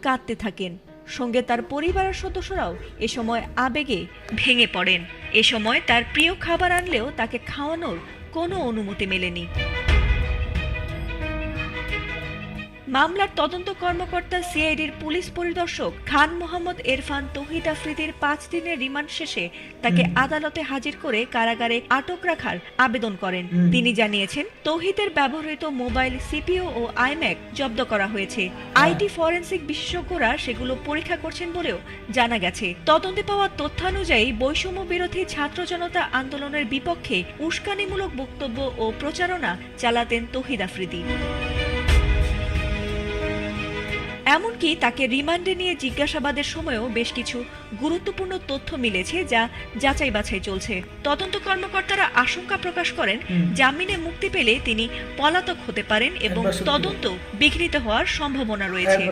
কাঁদতে থাকেন। সঙ্গে তার পরিবারের সদস্যরাও এ সময় আবেগে ভেঙে পড়েন। এ সময় তার প্রিয় খাবার আনলেও তাকে খাওয়ানোর কোনো অনুমতি মেলেনি। মামলার তদন্ত কর্মকর্তা সিআইডির পুলিশ পরিদর্শক খান মোহাম্মদ এরফান তৌহিদ আফ্রিদির 5 দিনের রিমান্ড শেষে তাকে আদালতে হাজির করে কারাগারে আটক রাখার আবেদন করেন। তিনি জানিয়েছেন, তৌহিদের ব্যবহৃত মোবাইল, সিপিইউ ও আইম্যাক জব্দ করা হয়েছে। আইটি ফরেনসিক বিশেষজ্ঞরা সেগুলো পরীক্ষা করছেন বলেও জানা গেছে। তদন্তে পাওয়া তথ্যানুযায়ী বৈষম্য বিরোধী ছাত্র জনতা আন্দোলনের বিপক্ষে উস্কানিমূলক বক্তব্য ও প্রচারণা চালাতেন তৌহিদ আফ্রিদি। এমনকি তাকে রিমান্ডে নিয়ে জিজ্ঞাসাবাদের সময়ও বেশ কিছু গুরুত্বপূর্ণ তথ্য মিলেছে, যা যাচাই বাছাই চলছে। তদন্ত কর্মকর্তারা আশঙ্কা প্রকাশ করেন, জামিনে মুক্তি পেলে তিনি পলাতক হতে পারেন এবং তদন্ত বিঘ্নিত হওয়ার সম্ভাবনা রয়েছে।